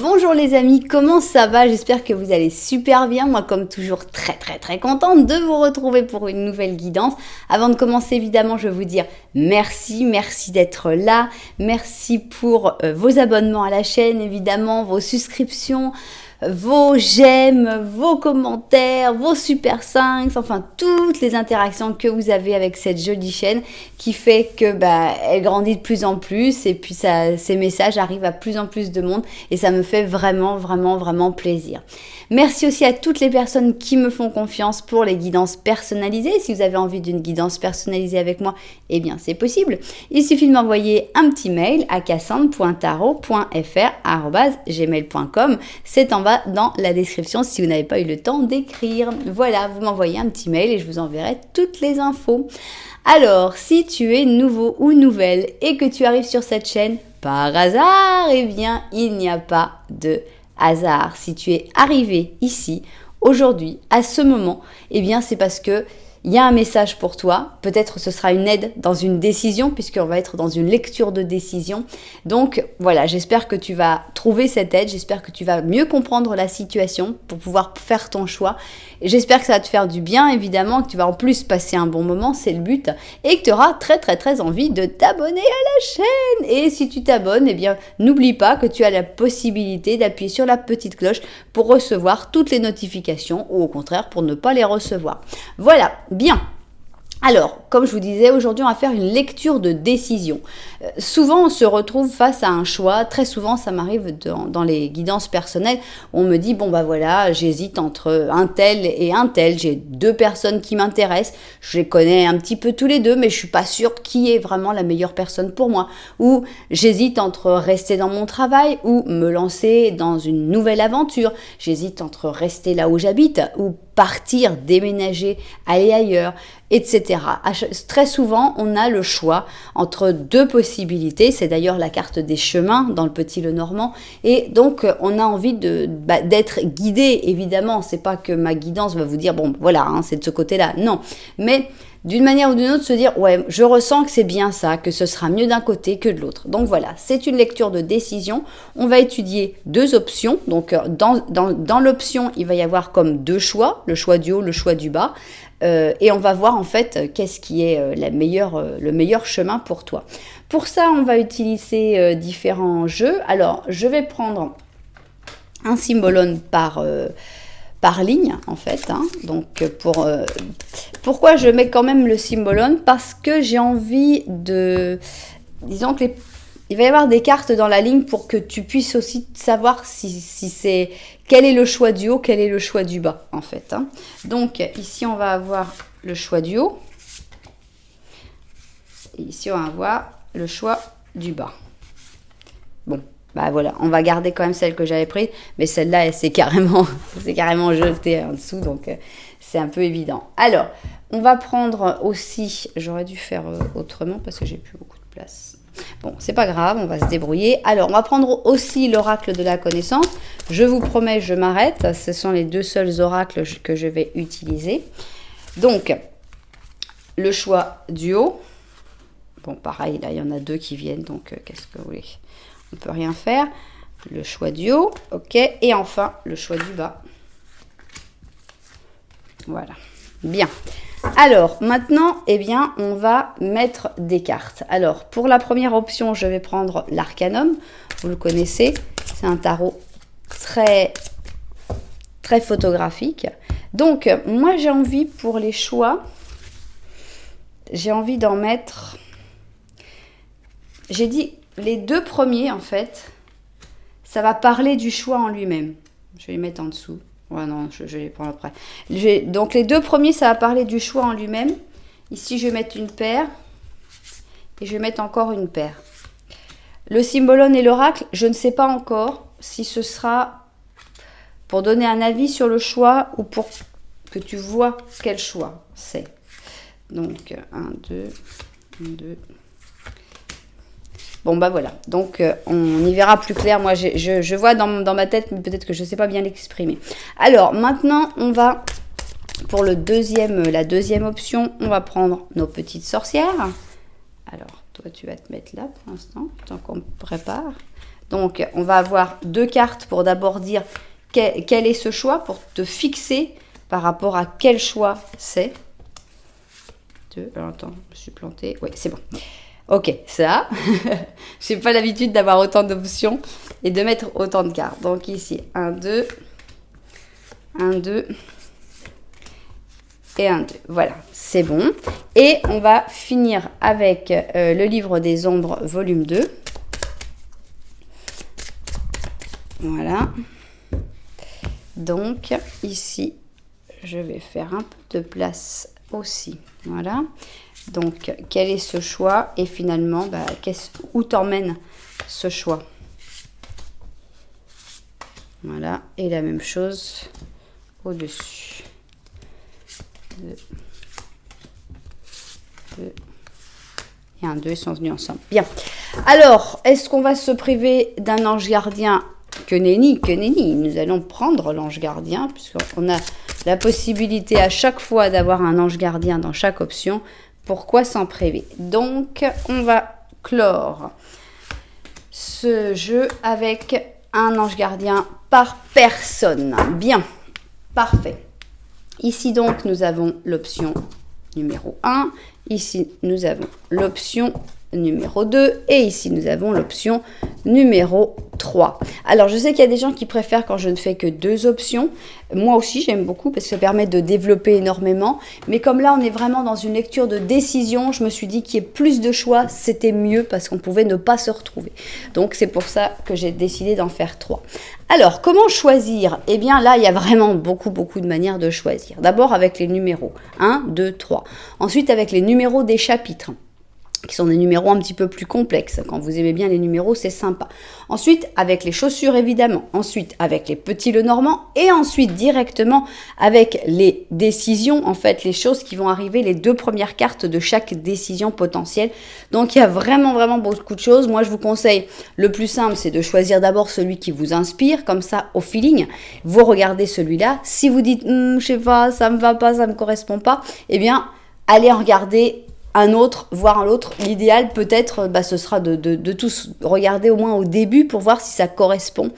bonjour les amis, comment ça va? J'espère que vous allez super bien. Moi, comme toujours, très contente de vous retrouver pour une nouvelle guidance. Avant de commencer, évidemment, je vais vous dire merci d'être là. Merci pour vos abonnements à la chaîne, évidemment, vos souscriptions, vos j'aime, vos commentaires, vos super 5, enfin toutes les interactions que vous avez avec cette jolie chaîne qui fait que elle grandit de plus en plus et puis ces messages arrivent à plus en plus de monde et ça me fait vraiment plaisir. Merci aussi à toutes les personnes qui me font confiance pour les guidances personnalisées. Si vous avez envie d'une guidance personnalisée avec moi, eh bien c'est possible. Il suffit de m'envoyer un petit mail à cassandre.tarot.fr@gmail.com. C'est en bas dans la description si vous n'avez pas eu le temps d'écrire. Voilà, vous m'envoyez un petit mail et je vous enverrai toutes les infos. Alors, si tu es nouveau ou nouvelle et que tu arrives sur cette chaîne par hasard, eh bien, il n'y a pas de hasard. Si tu es arrivé ici, aujourd'hui, à ce moment, eh bien, c'est parce que il y a un message pour toi, peut-être ce sera une aide dans une décision puisqu'on va être dans une lecture de décision. Donc voilà, j'espère que tu vas trouver cette aide, j'espère que tu vas mieux comprendre la situation pour pouvoir faire ton choix. Et j'espère que ça va te faire du bien évidemment, que tu vas en plus passer un bon moment, c'est le but, et que tu auras très envie de t'abonner à la chaîne. Et si tu t'abonnes, eh bien n'oublie pas que tu as la possibilité d'appuyer sur la petite cloche pour recevoir toutes les notifications ou au contraire pour ne pas les recevoir. Voilà. Bien. Alors, comme je vous disais, aujourd'hui, on va faire une lecture de décision. Souvent, on se retrouve face à un choix. Très souvent, ça m'arrive dans les guidances personnelles. On me dit, bon, voilà, j'hésite entre un tel et un tel. J'ai deux personnes qui m'intéressent. Je les connais un petit peu tous les deux, mais je suis pas sûre qui est vraiment la meilleure personne pour moi. Ou j'hésite entre rester dans mon travail ou me lancer dans une nouvelle aventure. J'hésite entre rester là où j'habite ou partir, déménager, aller ailleurs, etc. Très souvent, on a le choix entre deux possibilités. C'est d'ailleurs la carte des chemins dans le Petit Lenormand. Et donc, on a envie d'être guidé, évidemment. C'est pas que ma guidance va vous dire, bon, voilà, c'est de ce côté-là. Non. Mais d'une manière ou d'une autre, se dire, ouais, je ressens que c'est bien ça, que ce sera mieux d'un côté que de l'autre. Donc voilà, c'est une lecture de décision. On va étudier deux options. Donc dans l'option, il va y avoir comme deux choix, le choix du haut, le choix du bas. Et on va voir en fait qu'est-ce qui est le meilleur chemin pour toi. Pour ça, on va utiliser différents jeux. Alors, je vais prendre un symbolone par ligne en fait. Donc pourquoi je mets quand même le symbolone? Parce que j'ai envie de... Disons que il va y avoir des cartes dans la ligne pour que tu puisses aussi savoir si c'est... Quel est le choix du haut, quel est le choix du bas en fait. Donc ici on va avoir le choix du haut. Et ici on va avoir le choix du bas. Bon. Voilà, on va garder quand même celle que j'avais prise, mais celle-là, elle s'est carrément jetée en dessous, donc c'est un peu évident. Alors, on va prendre aussi, j'aurais dû faire autrement parce que j'ai plus beaucoup de place. Bon, c'est pas grave, on va se débrouiller. Alors, on va prendre aussi l'oracle de la connaissance. Je vous promets, je m'arrête. Ce sont les deux seuls oracles que je vais utiliser. Donc, le choix du haut. Bon, pareil, là, il y en a deux qui viennent, donc qu'est-ce que vous voulez ? On ne peut rien faire. Le choix du haut, ok. Et enfin, le choix du bas. Voilà. Bien. Alors, maintenant, eh bien, on va mettre des cartes. Alors, pour la première option, je vais prendre l'Arcanum. Vous le connaissez. C'est un tarot très photographique. Donc, moi, j'ai envie, pour les choix, j'ai envie d'en mettre... J'ai dit... Les deux premiers, en fait, ça va parler du choix en lui-même. Je vais les mettre en dessous. Ouais, non, je les prends après. Donc, les deux premiers, ça va parler du choix en lui-même. Ici, je vais mettre une paire. Et je vais mettre encore une paire. Le symbolone et l'oracle, je ne sais pas encore si ce sera pour donner un avis sur le choix ou pour que tu vois quel choix c'est. Donc, 1, 2, 2... Bon, voilà. Donc, on y verra plus clair. Moi, je vois dans ma tête, mais peut-être que je ne sais pas bien l'exprimer. Alors, maintenant, on va, pour la deuxième option, on va prendre nos petites sorcières. Alors, toi, tu vas te mettre là pour l'instant, tant qu'on prépare. Donc, on va avoir 2 cartes pour d'abord dire quel est ce choix, pour te fixer par rapport à quel choix c'est. Alors, attends, je me suis plantée. Oui, c'est bon. Ok, ça. Je n'ai pas l'habitude d'avoir autant d'options et de mettre autant de cartes. Donc, ici, 1, 2, 1, 2 et 1, 2. Voilà, c'est bon. Et on va finir avec le livre des ombres, volume 2. Voilà. Donc, ici, je vais faire un peu de place aussi. Voilà. Donc, quel est ce choix? Et finalement, où t'emmène ce choix? Voilà. Et la même chose au-dessus. 2, 2 et 1, 2, ils sont venus ensemble. Bien. Alors, est-ce qu'on va se priver d'un ange gardien? Que nenni, nous allons prendre l'ange gardien, puisqu'on a la possibilité à chaque fois d'avoir un ange gardien dans chaque option. Pourquoi s'en priver? Donc, on va clore ce jeu avec un ange gardien par personne. Bien, parfait. Ici, donc, nous avons l'option numéro 1. Ici, nous avons l'option numéro 2 et ici nous avons l'option numéro 3. Alors je sais qu'il y a des gens qui préfèrent quand je ne fais que 2 options. Moi aussi j'aime beaucoup parce que ça permet de développer énormément, mais comme là on est vraiment dans une lecture de décision, je me suis dit qu'il y ait plus de choix, c'était mieux parce qu'on pouvait ne pas se retrouver. Donc c'est pour ça que j'ai décidé d'en faire 3. Alors comment choisir? Eh bien là il y a vraiment beaucoup de manières de choisir. D'abord avec les numéros 1, 2, 3. Ensuite avec les numéros des chapitres, qui sont des numéros un petit peu plus complexes. Quand vous aimez bien les numéros, c'est sympa. Ensuite, avec les chaussures, évidemment. Ensuite, avec les petits Lenormand. Et ensuite, directement, avec les décisions, en fait, les choses qui vont arriver, les 2 premières cartes de chaque décision potentielle. Donc, il y a vraiment beaucoup de choses. Moi, je vous conseille, le plus simple, c'est de choisir d'abord celui qui vous inspire. Comme ça, au feeling, vous regardez celui-là. Si vous dites, je sais pas, ça me va pas, ça me correspond pas, eh bien, allez en regarder un autre, voire un autre. L'idéal peut-être, ce sera de tous regarder au moins au début pour voir si ça correspond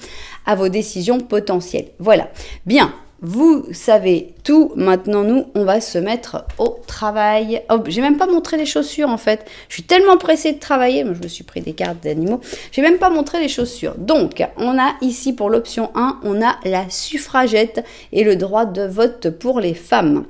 à vos décisions potentielles. Voilà. Bien, vous savez tout. Maintenant, nous, on va se mettre au travail. Oh, j'ai même pas montré les chaussures en fait. Je suis tellement pressée de travailler. Moi, je me suis pris des cartes d'animaux. J'ai même pas montré les chaussures. Donc, on a ici pour l'option 1, on a la suffragette et le droit de vote pour les femmes.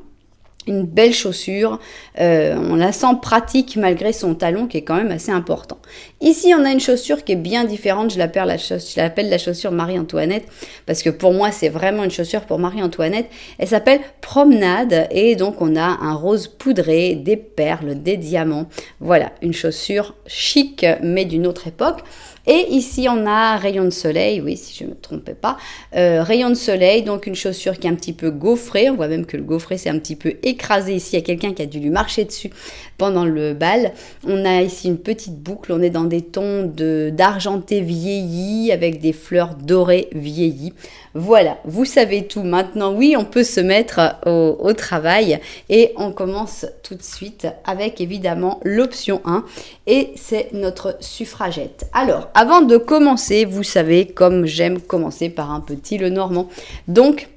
Une belle chaussure, on la sent pratique malgré son talon qui est quand même assez important. Ici, on a une chaussure qui est bien différente, je l'appelle la chaussure Marie-Antoinette, parce que pour moi, c'est vraiment une chaussure pour Marie-Antoinette. Elle s'appelle Promenade, et donc on a un rose poudré, des perles, des diamants. Voilà, une chaussure chic, mais d'une autre époque. Et ici, on a rayon de soleil, oui, si je ne me trompais pas, rayon de soleil, donc une chaussure qui est un petit peu gaufrée. On voit même que le gaufré s'est un petit peu écrasé ici. Il y a quelqu'un qui a dû lui marcher dessus pendant le bal. On a ici une petite boucle. On est dans des tons d'argenté vieilli avec des fleurs dorées vieillies. Voilà, vous savez tout. Maintenant, oui, on peut se mettre au travail et on commence tout de suite avec évidemment l'option 1 et c'est notre suffragette. Alors, avant de commencer, vous savez, comme j'aime commencer par un petit Lenormand. Donc,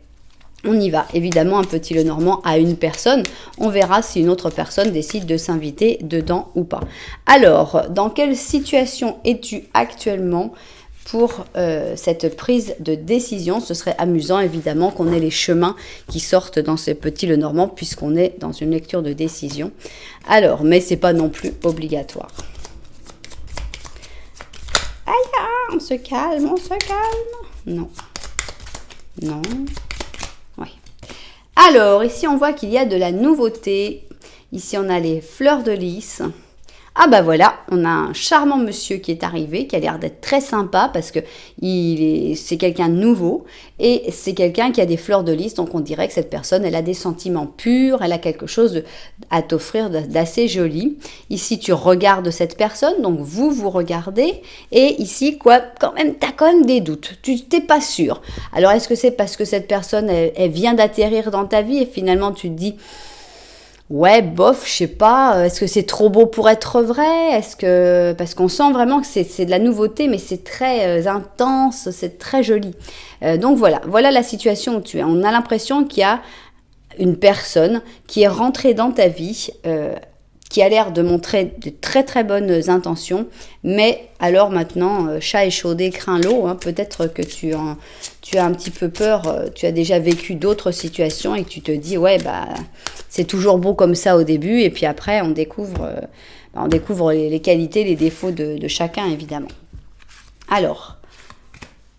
on y va. Évidemment, un petit Lenormand à une personne. On verra si une autre personne décide de s'inviter dedans ou pas. Alors, dans quelle situation es-tu actuellement pour cette prise de décision? Ce serait amusant, évidemment, qu'on ait les chemins qui sortent dans ce petit Lenormand, puisqu'on est dans une lecture de décision. Alors, mais c'est pas non plus obligatoire. Aïe, on se calme, on se calme. Non. Non. Oui. Alors, ici, on voit qu'il y a de la nouveauté. Ici, on a les fleurs de lys. Ah bah voilà, on a un charmant monsieur qui est arrivé, qui a l'air d'être très sympa parce que c'est quelqu'un de nouveau et c'est quelqu'un qui a des fleurs de lys, donc on dirait que cette personne, elle a des sentiments purs, elle a quelque chose à t'offrir d'assez joli. Ici, tu regardes cette personne, donc vous regardez et ici, t'as quand même des doutes, tu t'es pas sûr. Alors, est-ce que c'est parce que cette personne, elle vient d'atterrir dans ta vie et finalement tu te dis... ouais, bof, je sais pas, est-ce que c'est trop beau pour être vrai? Parce qu'on sent vraiment que c'est de la nouveauté, mais c'est très intense, c'est très joli. Donc voilà la situation où tu es. On a l'impression qu'il y a une personne qui est rentrée dans ta vie, qui a l'air de montrer de très très bonnes intentions, mais alors maintenant, chat échaudé craint l'eau, hein, peut-être que tu as un petit peu peur, tu as déjà vécu d'autres situations et que tu te dis, ouais, bah, c'est toujours beau comme ça au début, et puis après, on découvre les qualités, les défauts de chacun, évidemment. Alors,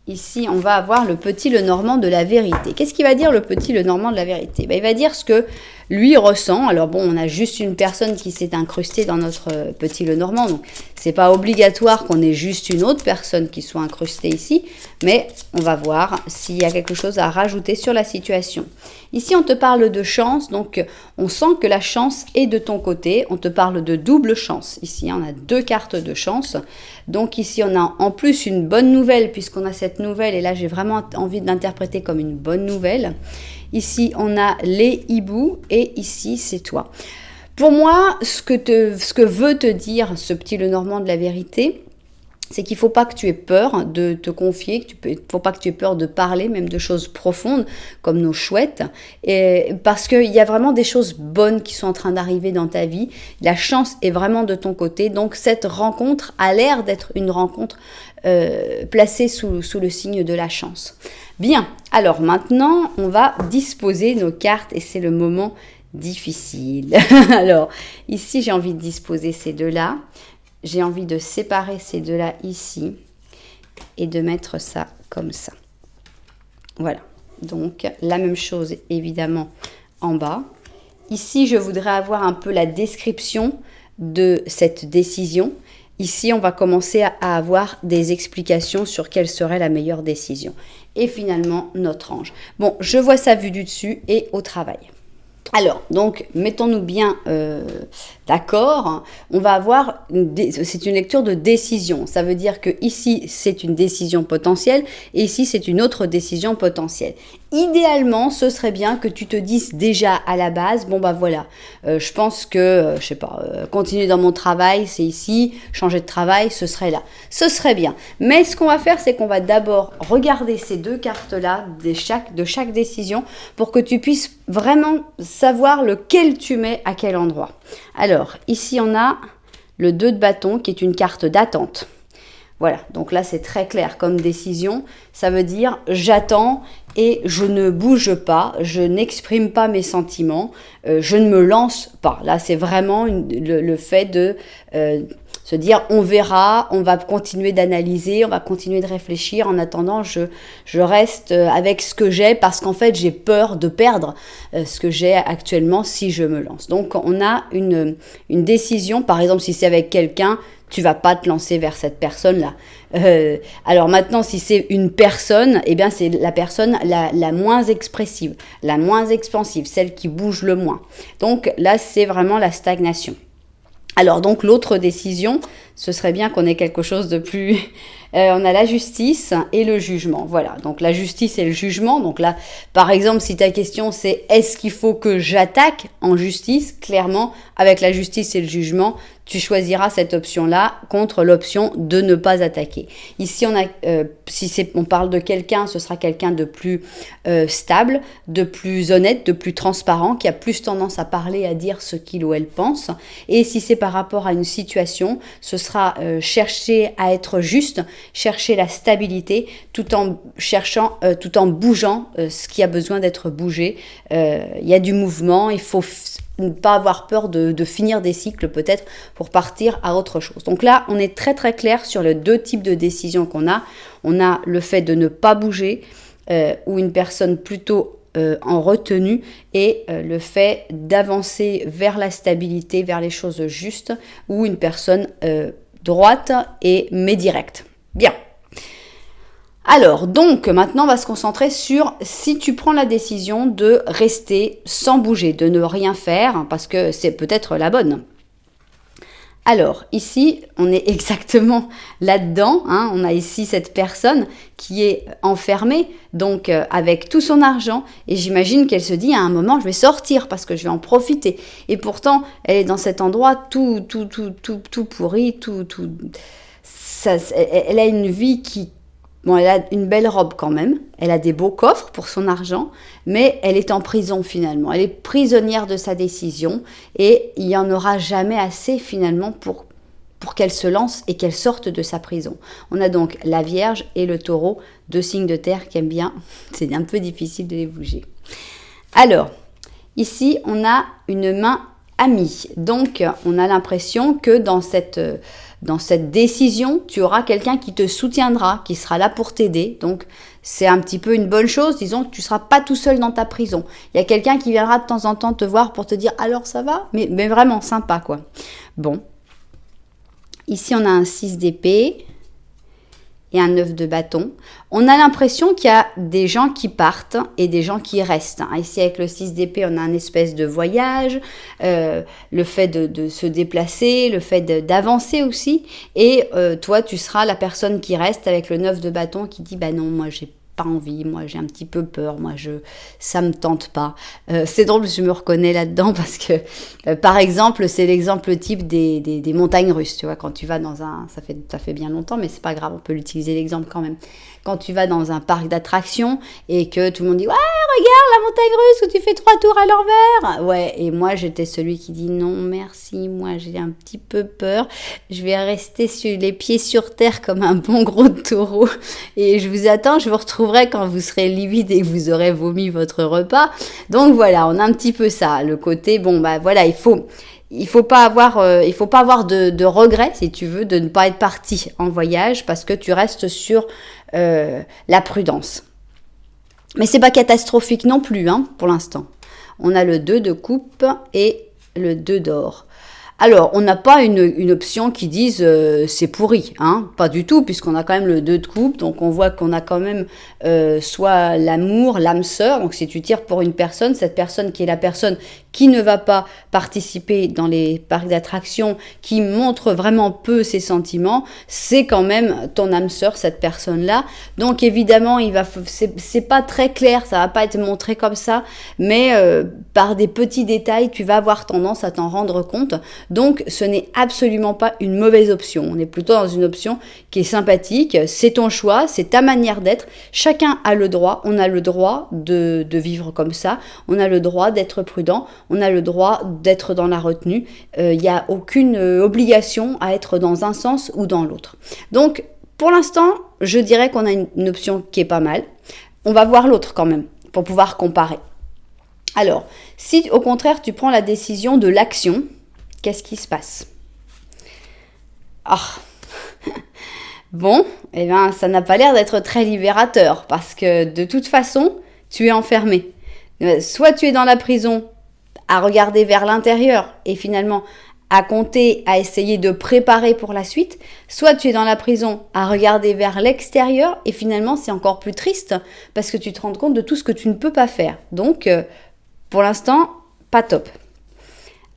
ici, on va avoir le petit Lenormand de la vérité. Qu'est-ce qu'il va dire, le petit Lenormand de la vérité? Il va dire ce que lui ressent. Alors bon, on a juste une personne qui s'est incrustée dans notre petit Lenormand, donc c'est pas obligatoire qu'on ait juste une autre personne qui soit incrustée ici, mais on va voir s'il y a quelque chose à rajouter sur la situation. Ici, on te parle de chance, donc on sent que la chance est de ton côté. On te parle de double chance. Ici, on a 2 cartes de chance. Donc ici, on a en plus une bonne nouvelle, puisqu'on a cette nouvelle, et là, j'ai vraiment envie de l'interpréter comme une bonne nouvelle. Ici, on a les hiboux, et ici, c'est toi. Pour moi, ce que veut te dire ce petit Lenormand de la vérité, c'est qu'il ne faut pas que tu aies peur de te confier, il ne faut pas que tu aies peur de parler, même de choses profondes, comme nos chouettes, parce qu'il y a vraiment des choses bonnes qui sont en train d'arriver dans ta vie. La chance est vraiment de ton côté, donc cette rencontre a l'air d'être une rencontre placée sous le signe de la chance. Bien, alors maintenant, on va disposer nos cartes, et c'est le moment difficile. Alors, ici, j'ai envie de disposer ces deux-là. J'ai envie de séparer ces deux-là ici et de mettre ça comme ça. Voilà. Donc, la même chose, évidemment, en bas. Ici, je voudrais avoir un peu la description de cette décision. Ici, on va commencer à avoir des explications sur quelle serait la meilleure décision. Et finalement, notre ange. Bon, je vois ça vu du dessus et au travail. Alors, donc, mettons-nous bien d'accord. On va avoir, c'est une lecture de décision. Ça veut dire que ici, c'est une décision potentielle et ici, c'est une autre décision potentielle. Idéalement, ce serait bien que tu te dises déjà à la base, bon bah voilà, je pense que, je sais pas, continuer dans mon travail, c'est ici, changer de travail, ce serait là. Ce serait bien. Mais ce qu'on va faire, c'est qu'on va d'abord regarder ces 2 cartes-là de chaque décision pour que tu puisses vraiment savoir lequel tu mets à quel endroit. Alors, ici, on a le 2 de bâton qui est une carte d'attente. Voilà, donc là, c'est très clair comme décision. Ça veut dire j'attends et je ne bouge pas, je n'exprime pas mes sentiments, je ne me lance pas. Là, c'est vraiment le fait de se dire on verra, on va continuer d'analyser, on va continuer de réfléchir. En attendant, je reste avec ce que j'ai parce qu'en fait, j'ai peur de perdre ce que j'ai actuellement si je me lance. Donc, on a une décision, par exemple, si c'est avec quelqu'un, tu vas pas te lancer vers cette personne-là. Alors maintenant, si c'est une personne, eh bien c'est la personne la moins expressive, la moins expansive, celle qui bouge le moins. Donc là, c'est vraiment la stagnation. Alors donc l'autre décision, ce serait bien qu'on ait quelque chose de plus... on a la justice et le jugement. Voilà, donc la justice et le jugement. Donc là, par exemple, si ta question c'est est-ce qu'il faut que j'attaque en justice? Clairement, avec la justice et le jugement, tu choisiras cette option-là contre l'option de ne pas attaquer. Ici, on parle de quelqu'un, ce sera quelqu'un de plus stable, de plus honnête, de plus transparent, qui a plus tendance à parler, à dire ce qu'il ou elle pense. Et si c'est par rapport à une situation, ce sera chercher à être juste, chercher la stabilité, tout en tout en bougeant ce qui a besoin d'être bougé. Il y a du mouvement, il faut ne pas avoir peur de finir des cycles peut-être pour partir à autre chose. Donc là, on est très très clair sur les 2 types de décisions qu'on a. On a le fait de ne pas bouger ou une personne plutôt en retenue et le fait d'avancer vers la stabilité, vers les choses justes ou une personne droite mais directe. Bien. Alors, donc, maintenant, on va se concentrer sur si tu prends la décision de rester sans bouger, de ne rien faire, parce que c'est peut-être la bonne. Alors, ici, on est exactement là-dedans, hein. On a ici cette personne qui est enfermée, donc avec tout son argent, et j'imagine qu'elle se dit à un moment, je vais sortir parce que je vais en profiter. Et pourtant, elle est dans cet endroit tout pourri, elle a une vie qui... Bon, elle a une belle robe quand même, elle a des beaux coffres pour son argent, mais elle est en prison finalement. Elle est prisonnière de sa décision et il n'y en aura jamais assez finalement pour qu'elle se lance et qu'elle sorte de sa prison. On a donc la Vierge et le Taureau, deux signes de terre qui aiment bien. C'est un peu difficile de les bouger. Alors, ici, on a une main amie. Donc, on a l'impression que dans cette décision, tu auras quelqu'un qui te soutiendra, qui sera là pour t'aider. Donc, c'est un petit peu une bonne chose. Disons que tu ne seras pas tout seul dans ta prison. Il y a quelqu'un qui viendra de temps en temps te voir pour te dire « Alors, ça va ?» mais vraiment sympa, quoi. Bon. Ici, on a un 6 d'épée et un 9 de bâton. On a l'impression qu'il y a des gens qui partent et des gens qui restent. Ici, avec le 6 d'épée, on a un espèce de voyage, le fait de se déplacer, le fait d'avancer aussi. Et toi, tu seras la personne qui reste avec le 9 de bâton qui dit « Bah non, moi, j'ai pas envie, moi j'ai un petit peu peur, ça me tente pas. » C'est drôle, je me reconnais là-dedans parce que, par exemple, c'est l'exemple type des montagnes russes, tu vois, quand tu vas dans ça fait bien longtemps, mais c'est pas grave, on peut l'utiliser l'exemple quand même. Quand tu vas dans un parc d'attractions et que tout le monde dit « Ouais, regarde la montagne russe où tu fais 3 tours à l'envers !» Ouais, et moi j'étais celui qui dit « Non, merci, moi j'ai un petit peu peur, je vais rester sur les pieds sur terre comme un bon gros taureau et je vous attends, je vous retrouverai quand vous serez livide et que vous aurez vomi votre repas. » Donc voilà, on a un petit peu ça, le côté, bon bah voilà, il faut pas avoir de regrets, si tu veux, de ne pas être parti en voyage parce que tu restes sur la prudence. Mais c'est pas catastrophique non plus, hein, pour l'instant. On a le 2 de coupe et le 2 d'or. Alors, on n'a pas une option qui dise c'est pourri, hein, pas du tout, puisqu'on a quand même le 2 de coupe, donc on voit qu'on a quand même soit l'amour, l'âme sœur, donc si tu tires pour une personne, cette personne qui est la personne qui ne va pas participer dans les parcs d'attractions, qui montre vraiment peu ses sentiments, c'est quand même ton âme sœur, cette personne-là. Donc évidemment, c'est pas très clair, ça va pas être montré comme ça, mais par des petits détails, tu vas avoir tendance à t'en rendre compte. Donc, ce n'est absolument pas une mauvaise option. On est plutôt dans une option qui est sympathique. C'est ton choix, c'est ta manière d'être. Chacun a le droit. On a le droit de vivre comme ça. On a le droit d'être prudent. On a le droit d'être dans la retenue. Il n'y a aucune obligation à être dans un sens ou dans l'autre. Donc, pour l'instant, je dirais qu'on a une option qui est pas mal. On va voir l'autre quand même pour pouvoir comparer. Alors, si au contraire, tu prends la décision de l'action, qu'est-ce qui se passe? Bon, eh bien, ça n'a pas l'air d'être très libérateur parce que de toute façon, tu es enfermé. Soit tu es dans la prison à regarder vers l'intérieur et finalement à compter, à essayer de préparer pour la suite, soit tu es dans la prison à regarder vers l'extérieur et finalement c'est encore plus triste parce que tu te rends compte de tout ce que tu ne peux pas faire. Donc, pour l'instant, pas top.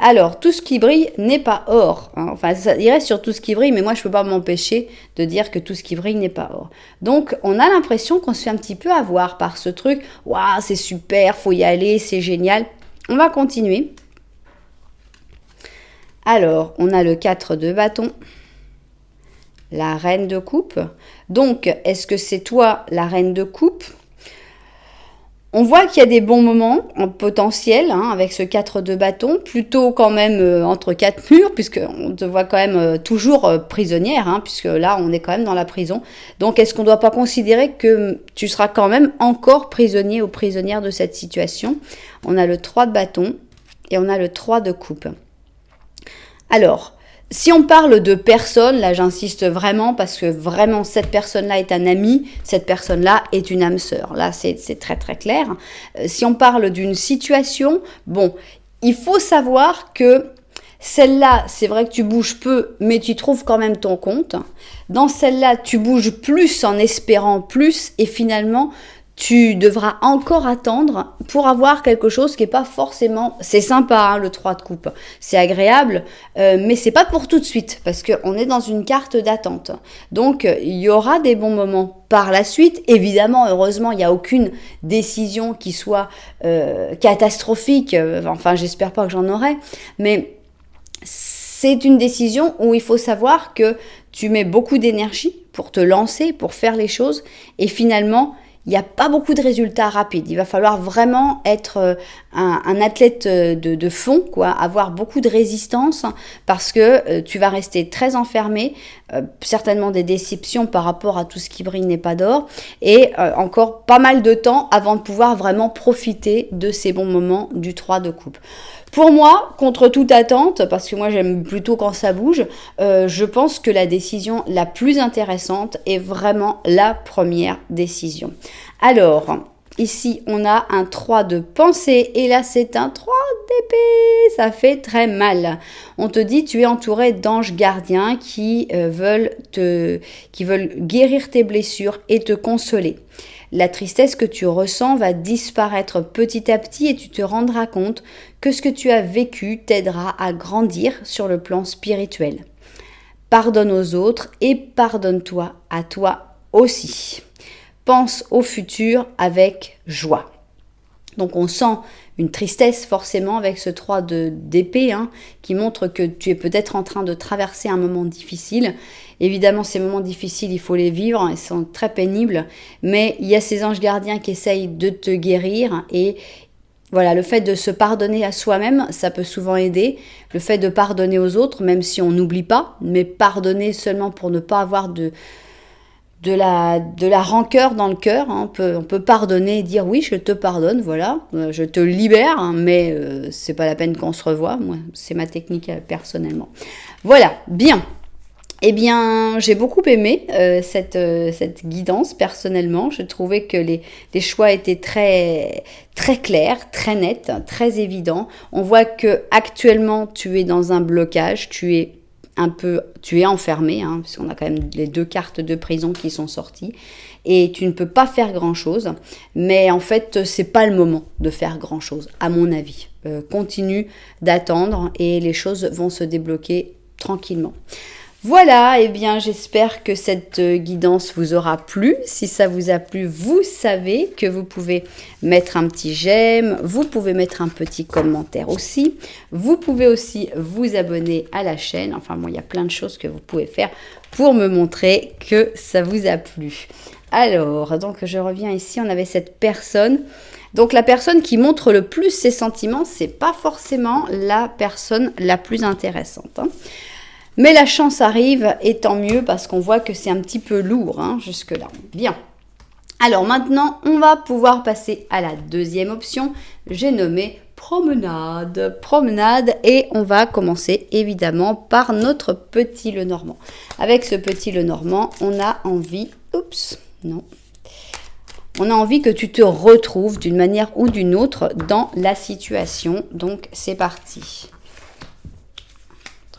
Alors, tout ce qui brille n'est pas or. Hein. Enfin, il reste sur tout ce qui brille, mais moi, je ne peux pas m'empêcher de dire que tout ce qui brille n'est pas or. Donc, on a l'impression qu'on se fait un petit peu avoir par ce truc. Waouh, c'est super, faut y aller, c'est génial. On va continuer. Alors, on a le 4 de bâton, la reine de coupe. Donc, est-ce que c'est toi la reine de coupe ? On voit qu'il y a des bons moments en potentiel avec ce 4 de bâton, plutôt quand même entre 4 murs, puisqu'on te voit quand même toujours prisonnière, puisque là on est quand même dans la prison. Donc est-ce qu'on ne doit pas considérer que tu seras quand même encore prisonnier ou prisonnière de cette situation? On a le 3 de bâton et on a le 3 de coupe. Alors, si on parle de personne, là j'insiste vraiment parce que vraiment cette personne-là est un ami, cette personne-là est une âme sœur. Là c'est très très clair. Si on parle d'une situation, bon, il faut savoir que celle-là, c'est vrai que tu bouges peu, mais tu trouves quand même ton compte. Dans celle-là, tu bouges plus en espérant plus et finalement tu devras encore attendre pour avoir quelque chose qui n'est pas forcément... C'est sympa, hein, le 3 de coupe, c'est agréable, mais c'est pas pour tout de suite, parce qu'on est dans une carte d'attente. Donc, il y aura des bons moments par la suite. Évidemment, heureusement, il n'y a aucune décision qui soit catastrophique. Enfin, j'espère pas que j'en aurai, mais c'est une décision où il faut savoir que tu mets beaucoup d'énergie pour te lancer, pour faire les choses, et finalement... il n'y a pas beaucoup de résultats rapides. Il va falloir vraiment être un athlète de fond, quoi, avoir beaucoup de résistance parce que tu vas rester très enfermé, certainement des déceptions par rapport à tout ce qui brille n'est pas d'or et encore pas mal de temps avant de pouvoir vraiment profiter de ces bons moments du 3 de coupe. Pour moi, contre toute attente, parce que moi j'aime plutôt quand ça bouge, je pense que la décision la plus intéressante est vraiment la première décision. Alors, ici on a un 3 de pensée et là c'est un 3 d'épée, ça fait très mal. On te dit tu es entouré d'anges gardiens qui veulent guérir tes blessures et te consoler. La tristesse que tu ressens va disparaître petit à petit et tu te rendras compte que ce que tu as vécu t'aidera à grandir sur le plan spirituel. Pardonne aux autres et pardonne-toi à toi aussi. Pense au futur avec joie. Donc on sent une tristesse forcément avec ce 3 d'épée qui montre que tu es peut-être en train de traverser un moment difficile. Évidemment, ces moments difficiles, il faut les vivre, ils sont très pénibles, mais il y a ces anges gardiens qui essayent de te guérir et voilà, le fait de se pardonner à soi-même, ça peut souvent aider. Le fait de pardonner aux autres, même si on n'oublie pas, mais pardonner seulement pour ne pas avoir de la rancœur dans le cœur. On peut pardonner et dire oui, je te pardonne, voilà, je te libère, mais c'est pas la peine qu'on se revoie. Moi, c'est ma technique personnellement. Voilà, bien. Eh bien, j'ai beaucoup aimé cette guidance personnellement. Je trouvais que les choix étaient très, très clairs, très nets, très évidents. On voit que actuellement tu es dans un blocage, tu es enfermé, puisqu'on a quand même les 2 cartes de prison qui sont sorties, et tu ne peux pas faire grand-chose. Mais en fait, c'est pas le moment de faire grand-chose, à mon avis. Continue d'attendre et les choses vont se débloquer tranquillement. Voilà, eh bien j'espère que cette guidance vous aura plu. Si ça vous a plu, vous savez que vous pouvez mettre un petit j'aime, vous pouvez mettre un petit commentaire aussi. Vous pouvez aussi vous abonner à la chaîne. Enfin bon, il y a plein de choses que vous pouvez faire pour me montrer que ça vous a plu. Alors, donc je reviens ici, on avait cette personne. Donc la personne qui montre le plus ses sentiments, c'est pas forcément la personne la plus intéressante. Mais la chance arrive et tant mieux parce qu'on voit que c'est un petit peu lourd jusque-là. Bien. Alors maintenant, on va pouvoir passer à la deuxième option. J'ai nommé promenade. Promenade et on va commencer évidemment par notre petit Lenormand. Avec ce petit Lenormand, on a envie... Oups, non. On a envie que tu te retrouves d'une manière ou d'une autre dans la situation. Donc c'est parti.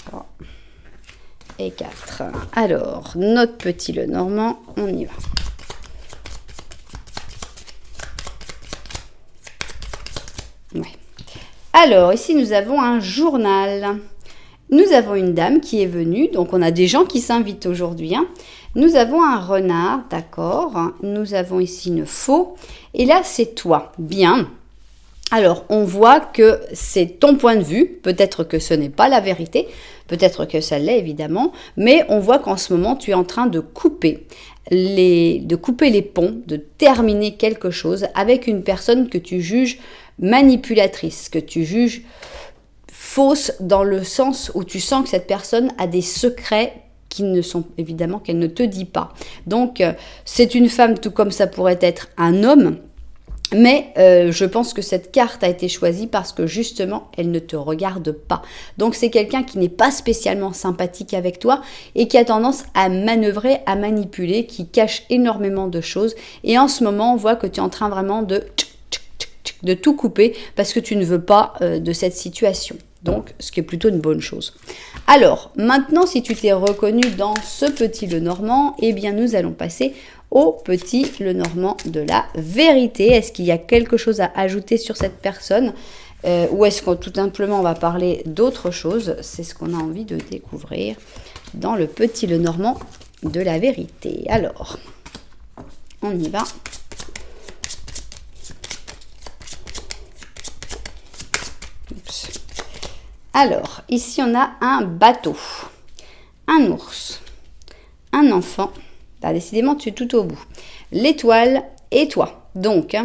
3. Et 4. Alors, notre petit Lenormand, on y va. Ouais. Alors, ici, nous avons un journal. Nous avons une dame qui est venue, donc on a des gens qui s'invitent aujourd'hui. Nous avons un renard, d'accord. Nous avons ici une faux. Et là, c'est toi. Bien. Alors, on voit que c'est ton point de vue, peut-être que ce n'est pas la vérité, peut-être que ça l'est évidemment, mais on voit qu'en ce moment, tu es en train de couper les ponts, de terminer quelque chose avec une personne que tu juges manipulatrice, que tu juges fausse dans le sens où tu sens que cette personne a des secrets qui ne sont évidemment qu'elle ne te dit pas. Donc, c'est une femme tout comme ça pourrait être un homme. Mais je pense que cette carte a été choisie parce que justement, elle ne te regarde pas. Donc, c'est quelqu'un qui n'est pas spécialement sympathique avec toi et qui a tendance à manœuvrer, à manipuler, qui cache énormément de choses. Et en ce moment, on voit que tu es en train vraiment de tout couper parce que tu ne veux pas de cette situation. Donc, ce qui est plutôt une bonne chose. Alors, maintenant, si tu t'es reconnu dans ce petit Lenormand, eh bien, nous allons passer au petit Lenormand de la vérité. Est-ce qu'il y a quelque chose à ajouter sur cette personne ou est-ce que tout simplement on va parler d'autre chose? C'est ce qu'on a envie de découvrir dans le petit Lenormand de la vérité. Alors, on y va. Oups. Alors, ici on a un bateau, un ours, un enfant. Bah, décidément, tu es tout au bout. L'étoile et toi. Donc,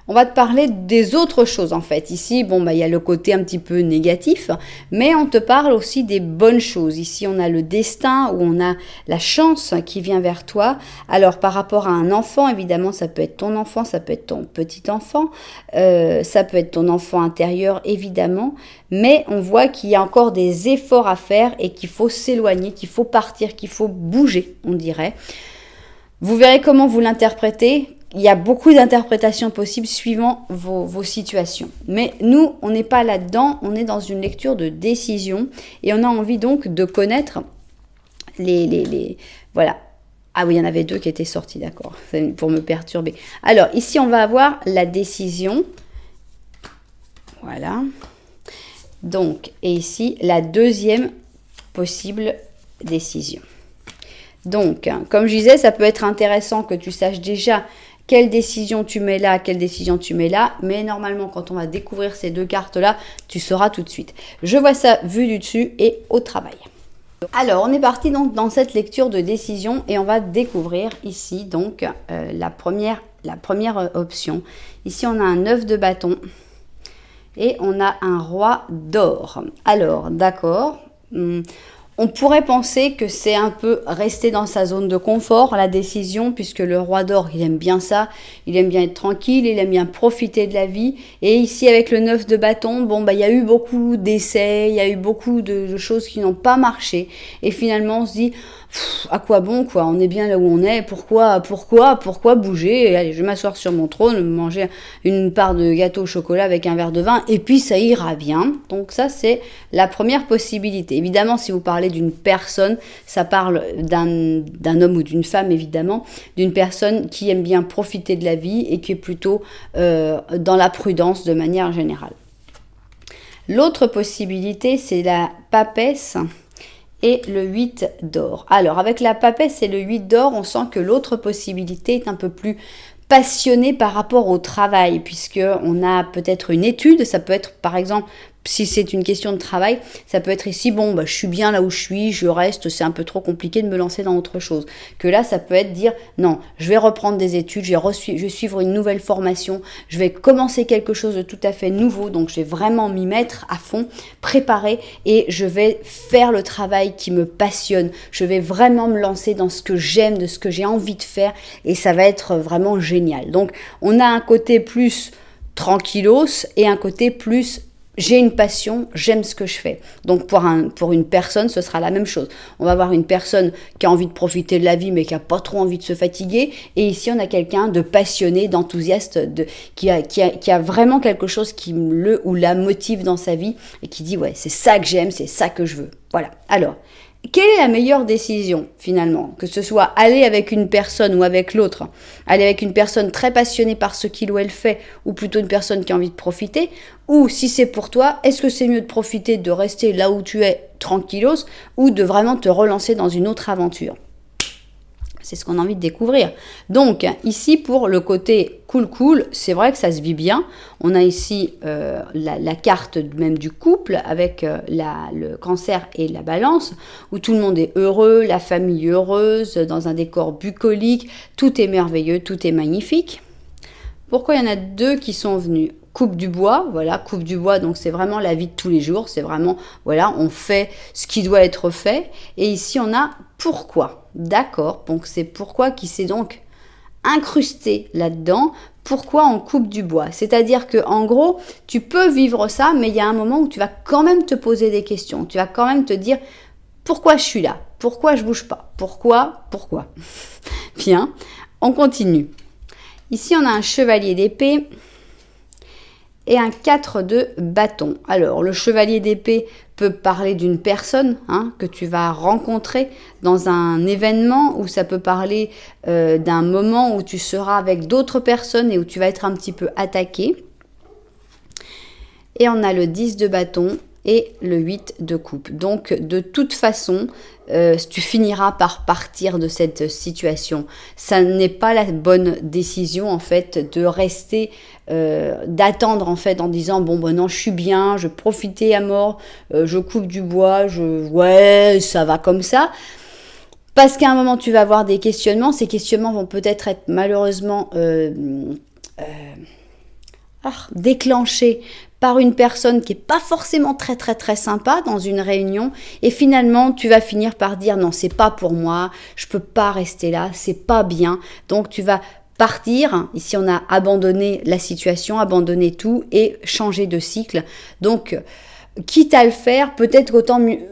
on va te parler des autres choses en fait. Ici, bon, bah, il y a le côté un petit peu négatif, mais on te parle aussi des bonnes choses. Ici, on a le destin où on a la chance qui vient vers toi. Alors, par rapport à un enfant, évidemment, ça peut être ton enfant, ça peut être ton petit enfant, ça peut être ton enfant intérieur, évidemment. Mais on voit qu'il y a encore des efforts à faire et qu'il faut s'éloigner, qu'il faut partir, qu'il faut bouger, on dirait. Vous verrez comment vous l'interprétez. Il y a beaucoup d'interprétations possibles suivant vos situations. Mais nous, on n'est pas là-dedans, on est dans une lecture de décision et on a envie donc de connaître les voilà. Ah oui, il y en avait deux qui étaient sortis, d'accord, pour me perturber. Alors, ici, on va avoir la décision. Voilà. Donc, et ici, la deuxième possible décision. Donc, comme je disais, ça peut être intéressant que tu saches déjà quelle décision tu mets là, quelle décision tu mets là. Mais normalement, quand on va découvrir ces deux cartes-là, tu sauras tout de suite. Je vois ça vu du dessus et au travail. Alors, on est parti donc dans cette lecture de décision et on va découvrir ici donc la première option. Ici, on a un 9 de bâton et on a un roi d'or. Alors, d'accord. On pourrait penser que c'est un peu rester dans sa zone de confort, la décision, puisque le roi d'or, il aime bien ça, il aime bien être tranquille, il aime bien profiter de la vie. Et ici, avec le 9 de bâton, bon, bah, il y a eu beaucoup d'essais, il y a eu beaucoup de choses qui n'ont pas marché. Et finalement, on se dit, à quoi bon, quoi, on est bien là où on est, pourquoi bouger? Et allez, je vais m'asseoir sur mon trône, manger une part de gâteau au chocolat avec un verre de vin, et puis ça ira bien. Donc ça, c'est la première possibilité. Évidemment, si vous parlez d'une personne, ça parle d'un homme ou d'une femme, évidemment, d'une personne qui aime bien profiter de la vie et qui est plutôt dans la prudence de manière générale. L'autre possibilité, c'est la papesse et le 8 d'or. Alors, avec la papesse et le 8 d'or, on sent que l'autre possibilité est un peu plus passionnée par rapport au travail, puisqu'on a peut-être une étude, ça peut être par exemple, si c'est une question de travail, ça peut être ici, bon, bah, je suis bien là où je suis, je reste, c'est un peu trop compliqué de me lancer dans autre chose. Que là, ça peut être dire, non, je vais reprendre des études, je vais suivre une nouvelle formation, je vais commencer quelque chose de tout à fait nouveau, donc je vais vraiment m'y mettre à fond, préparer, et je vais faire le travail qui me passionne. Je vais vraiment me lancer dans ce que j'aime, de ce que j'ai envie de faire, et ça va être vraiment génial. Donc, on a un côté plus tranquillos et un côté plus j'ai une passion, j'aime ce que je fais. Donc pour une personne, ce sera la même chose. On va avoir une personne qui a envie de profiter de la vie, mais qui n'a pas trop envie de se fatiguer. Et ici, on a quelqu'un de passionné, d'enthousiaste, qui a vraiment quelque chose qui le ou la motive dans sa vie et qui dit, ouais, c'est ça que j'aime, c'est ça que je veux. Voilà. Alors, quelle est la meilleure décision finalement? Que ce soit aller avec une personne ou avec l'autre, aller avec une personne très passionnée par ce qu'il ou elle fait, ou plutôt une personne qui a envie de profiter, ou si c'est pour toi, est-ce que c'est mieux de profiter, de rester là où tu es tranquillos, ou de vraiment te relancer dans une autre aventure? C'est ce qu'on a envie de découvrir. Donc, ici, pour le côté cool, c'est vrai que ça se vit bien. On a ici la carte même du couple avec le cancer et la balance, où tout le monde est heureux, la famille heureuse, dans un décor bucolique. Tout est merveilleux, tout est magnifique. Pourquoi il y en a deux qui sont venus? Coupe du bois, voilà, coupe du bois, donc c'est vraiment la vie de tous les jours, c'est vraiment, voilà, on fait ce qui doit être fait. Et ici, on a pourquoi, d'accord, donc c'est pourquoi qui s'est donc incrusté là-dedans, pourquoi on coupe du bois. C'est-à-dire que en gros, tu peux vivre ça, mais il y a un moment où tu vas quand même te poser des questions, tu vas quand même te dire, pourquoi je suis là? Pourquoi je bouge pas? Pourquoi? Bien, on continue. Ici, on a un chevalier d'épée et un 4 de bâton. Alors, le chevalier d'épée peut parler d'une personne que tu vas rencontrer dans un événement, ou ça peut parler d'un moment où tu seras avec d'autres personnes et où tu vas être un petit peu attaqué. Et on a le 10 de bâton et le 8 de coupe. Donc, de toute façon, tu finiras par partir de cette situation. Ça n'est pas la bonne décision, en fait, de rester, d'attendre, en fait, en disant, bon, ben non, je suis bien, je profitais à mort, je coupe du bois, ouais, ça va comme ça. Parce qu'à un moment, tu vas avoir des questionnements. Ces questionnements vont peut-être être malheureusement déclenchés par une personne qui n'est pas forcément très très très sympa dans une réunion, et finalement tu vas finir par dire non, c'est pas pour moi, je peux pas rester là, c'est pas bien. Donc tu vas partir, ici on a abandonné la situation, abandonné tout et changer de cycle. Donc quitte à le faire, peut-être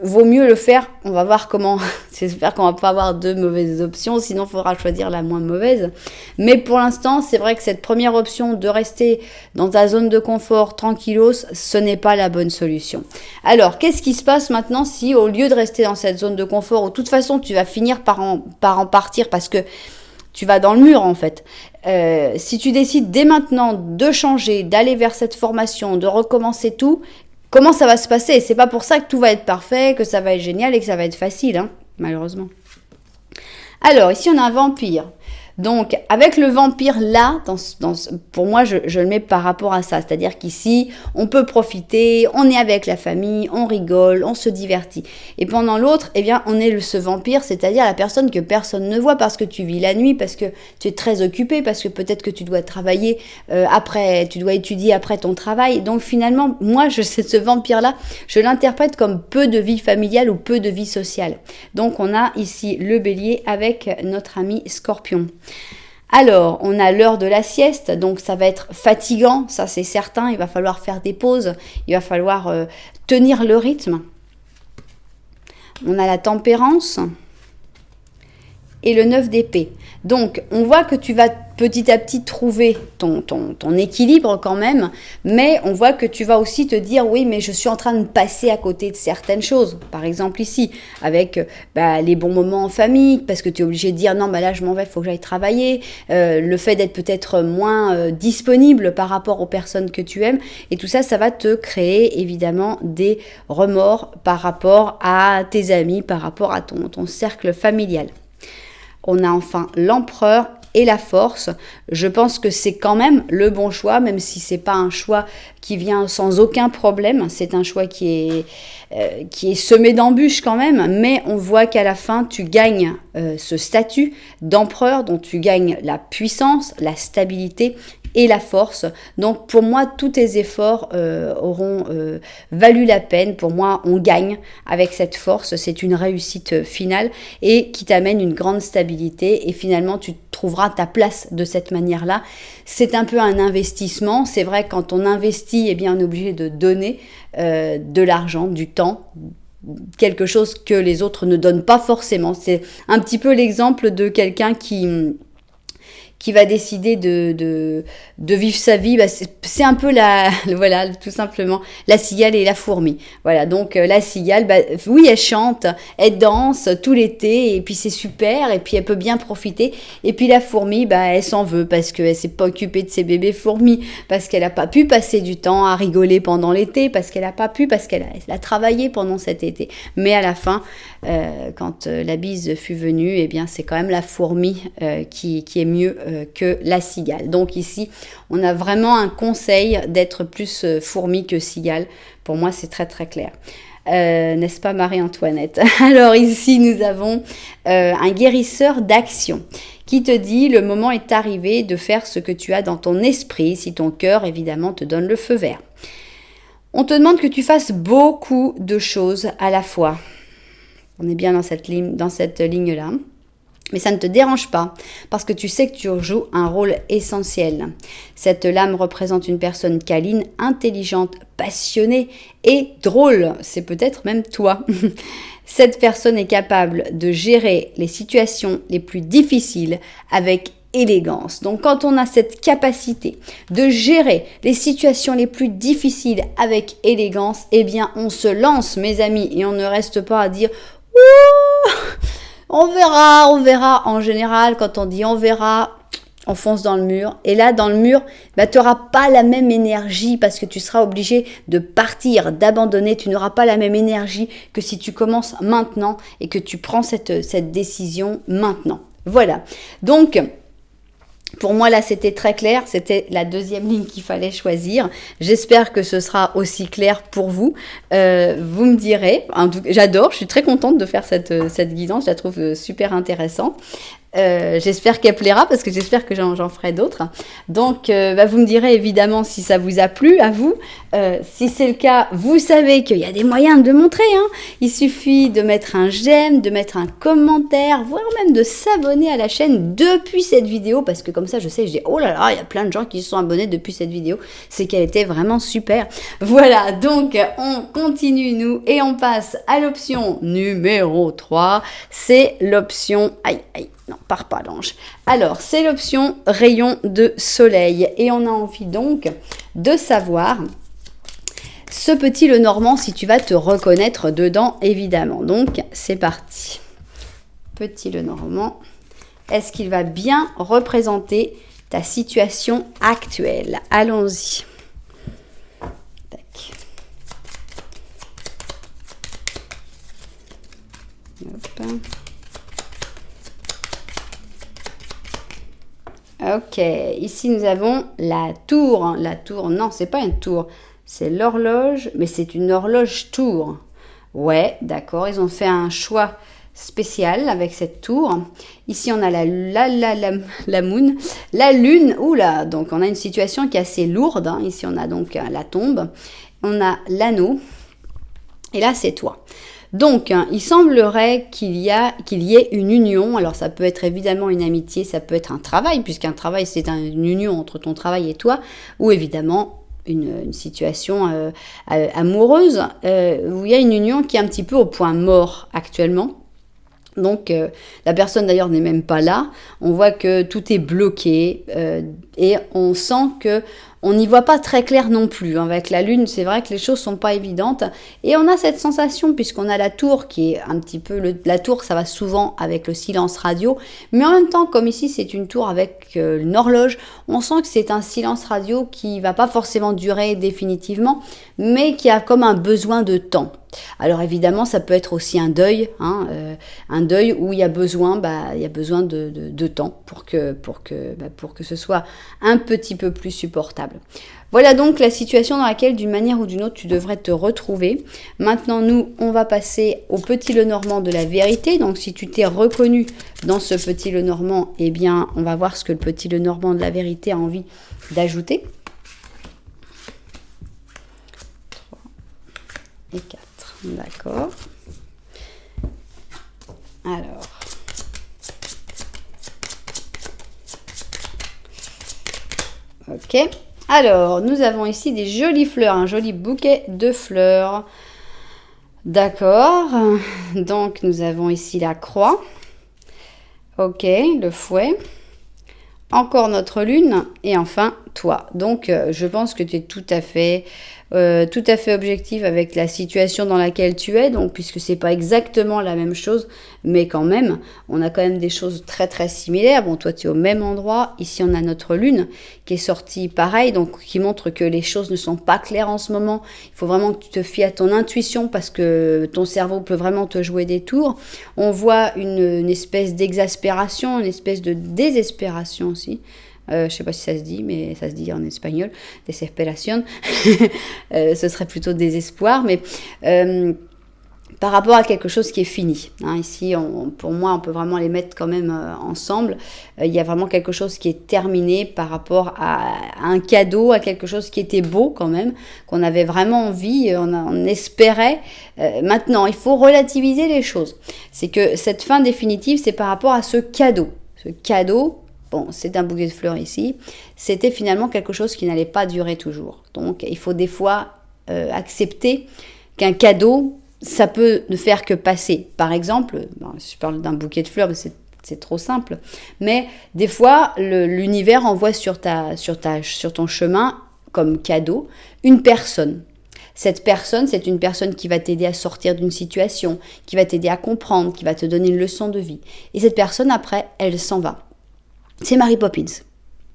vaut mieux le faire. On va voir comment. J'espère qu'on va pas avoir deux mauvaises options, sinon il faudra choisir la moins mauvaise. Mais pour l'instant, c'est vrai que cette première option de rester dans ta zone de confort tranquillos, ce n'est pas la bonne solution. Alors, qu'est-ce qui se passe maintenant si, au lieu de rester dans cette zone de confort, où de toute façon tu vas finir par en partir parce que tu vas dans le mur en fait. Si tu décides dès maintenant de changer, d'aller vers cette formation, de recommencer tout, comment ça va se passer? C'est pas pour ça que tout va être parfait, que ça va être génial et que ça va être facile, malheureusement. Alors, ici, on a un vampire. Donc, avec le vampire là, pour moi, je le mets par rapport à ça. C'est-à-dire qu'ici, on peut profiter, on est avec la famille, on rigole, on se divertit. Et pendant l'autre, eh bien, on est ce vampire, c'est-à-dire la personne que personne ne voit parce que tu vis la nuit, parce que tu es très occupé, parce que peut-être que tu dois travailler après, tu dois étudier après ton travail. Donc, finalement, moi, ce vampire-là, je l'interprète comme peu de vie familiale ou peu de vie sociale. Donc, on a ici le bélier avec notre ami Scorpion. Alors, on a l'heure de la sieste, donc ça va être fatigant, ça c'est certain, il va falloir faire des pauses, il va falloir tenir le rythme. On a la tempérance et le 9 d'épée. Donc, on voit que tu vas petit à petit trouver ton équilibre quand même, mais on voit que tu vas aussi te dire, oui, mais je suis en train de passer à côté de certaines choses. Par exemple ici, avec les bons moments en famille, parce que tu es obligé de dire, non, là, je m'en vais, il faut que j'aille travailler. Le fait d'être peut-être moins disponible par rapport aux personnes que tu aimes. Et tout ça, ça va te créer évidemment des remords par rapport à tes amis, par rapport à ton cercle familial. On a enfin l'empereur et la force. Je pense que c'est quand même le bon choix, même si c'est pas un choix qui vient sans aucun problème. C'est un choix qui est semé d'embûches quand même, mais on voit qu'à la fin, tu gagnes ce statut d'empereur, dont tu gagnes la puissance, la stabilité et la force. Donc pour moi, tous tes efforts auront valu la peine. Pour moi, on gagne avec cette force. C'est une réussite finale et qui t'amène une grande stabilité. Et finalement, tu trouveras ta place de cette manière-là. C'est un peu un investissement. C'est vrai, quand on investit, eh bien, on est obligé de donner de l'argent, du temps, quelque chose que les autres ne donnent pas forcément. C'est un petit peu l'exemple de quelqu'un qui va décider de vivre sa vie, c'est un peu voilà, tout simplement, la cigale et la fourmi. Voilà, donc la cigale, oui, elle chante, elle danse tout l'été, et puis c'est super, et puis elle peut bien profiter. Et puis la fourmi, elle s'en veut parce qu'elle s'est pas occupée de ses bébés fourmis, parce qu'elle a pas pu passer du temps à rigoler pendant l'été, parce qu'elle a pas pu, parce qu'elle a travaillé pendant cet été. Mais à la fin, quand la bise fut venue, eh bien c'est quand même la fourmi qui est mieux que la cigale. Donc ici, on a vraiment un conseil d'être plus fourmi que cigale. Pour moi, c'est très très clair. N'est-ce pas Marie-Antoinette? Alors ici, nous avons un guérisseur d'action qui te dit, le moment est arrivé de faire ce que tu as dans ton esprit, si ton cœur évidemment te donne le feu vert. On te demande que tu fasses beaucoup de choses à la fois. On est bien dans cette ligne-là. Mais ça ne te dérange pas, parce que tu sais que tu joues un rôle essentiel. Cette lame représente une personne câline, intelligente, passionnée et drôle. C'est peut-être même toi. Cette personne est capable de gérer les situations les plus difficiles avec élégance. Donc quand on a cette capacité de gérer les situations les plus difficiles avec élégance, eh bien on se lance mes amis et on ne reste pas à dire ouh, on verra, on verra. En général, quand on dit on verra, on fonce dans le mur. Et là, dans le mur, bah, tu n'auras pas la même énergie parce que tu seras obligé de partir, d'abandonner. Tu n'auras pas la même énergie que si tu commences maintenant et que tu prends cette décision maintenant. Voilà. Donc, pour moi, là, c'était très clair. C'était la deuxième ligne qu'il fallait choisir. J'espère que ce sera aussi clair pour vous. Vous me direz. J'adore. Je suis très contente de faire cette guidance. Je la trouve super intéressante. J'espère qu'elle plaira parce que j'espère que j'en ferai d'autres. Donc, vous me direz évidemment si ça vous a plu à vous. Si c'est le cas, vous savez qu'il y a des moyens de montrer. Hein. Il suffit de mettre un j'aime, de mettre un commentaire, voire même de s'abonner à la chaîne depuis cette vidéo parce que comme ça, je sais, je dis oh là là, il y a plein de gens qui se sont abonnés depuis cette vidéo. C'est qu'elle était vraiment super. Voilà, donc on continue nous et on passe à l'option numéro 3. C'est l'option... Aïe. Non, pars pas l'ange. Alors, c'est l'option rayon de soleil. Et on a envie donc de savoir ce petit Lenormand, si tu vas te reconnaître dedans, évidemment. Donc, c'est parti. Petit Lenormand, est-ce qu'il va bien représenter ta situation actuelle? Allons-y. Tac. Hop. Ok, ici nous avons la tour. La tour, non, c'est pas une tour, c'est l'horloge, mais c'est une horloge tour. Ouais, d'accord, ils ont fait un choix spécial avec cette tour. Ici, on a la moon, la lune. Oula, donc on a une situation qui est assez lourde. Hein. Ici, on a donc la tombe, on a l'anneau, et là, c'est toi. Donc, il semblerait qu'il y ait une union. Alors, ça peut être évidemment une amitié, ça peut être un travail, puisqu'un travail, c'est une union entre ton travail et toi, ou évidemment une situation amoureuse, où il y a une union qui est un petit peu au point mort actuellement. Donc, la personne d'ailleurs n'est même pas là. On voit que tout est bloqué et on sent que on n'y voit pas très clair non plus. Avec la lune, c'est vrai que les choses sont pas évidentes. Et on a cette sensation, puisqu'on a la tour qui est un petit peu... la tour, ça va souvent avec le silence radio. Mais en même temps, comme ici, c'est une tour avec une horloge, on sent que c'est un silence radio qui va pas forcément durer définitivement, mais qui a comme un besoin de temps. Alors évidemment, ça peut être aussi un deuil, hein, un deuil où il y a besoin de temps pour que ce soit un petit peu plus supportable. Voilà donc la situation dans laquelle, d'une manière ou d'une autre, tu devrais te retrouver. Maintenant, nous, on va passer au petit Lenormand de la vérité. Donc, si tu t'es reconnu dans ce petit Lenormand, eh bien, on va voir ce que le petit Lenormand de la vérité a envie d'ajouter. 3 et 4. D'accord. Alors. Ok. Alors, nous avons ici des jolies fleurs, un joli bouquet de fleurs. D'accord. Donc, nous avons ici la croix. Ok, le fouet. Encore notre lune. Et enfin, toi. Donc, je pense que tu es tout à fait objectif avec la situation dans laquelle tu es, donc puisque c'est pas exactement la même chose, mais quand même, on a quand même des choses très très similaires. Bon, toi tu es au même endroit, ici on a notre lune qui est sortie pareil, donc qui montre que les choses ne sont pas claires en ce moment. Il faut vraiment que tu te fies à ton intuition parce que ton cerveau peut vraiment te jouer des tours. On voit une espèce d'exaspération, une espèce de désespération aussi. Je ne sais pas si ça se dit, mais ça se dit en espagnol, desesperación. Ce serait plutôt désespoir, mais par rapport à quelque chose qui est fini. Hein, ici, pour moi, on peut vraiment les mettre quand même ensemble. Il y a vraiment quelque chose qui est terminé par rapport à un cadeau, à quelque chose qui était beau quand même, qu'on avait vraiment envie, on espérait. Maintenant, il faut relativiser les choses. C'est que cette fin définitive, c'est par rapport à ce cadeau. Ce cadeau, bon, c'est un bouquet de fleurs ici, c'était finalement quelque chose qui n'allait pas durer toujours. Donc, il faut des fois accepter qu'un cadeau, ça peut ne faire que passer. Par exemple, je parle d'un bouquet de fleurs, mais c'est c'est trop simple. Mais des fois, l'univers envoie sur ton chemin, comme cadeau, une personne. Cette personne, c'est une personne qui va t'aider à sortir d'une situation, qui va t'aider à comprendre, qui va te donner une leçon de vie. Et cette personne, après, elle s'en va. C'est Mary Poppins.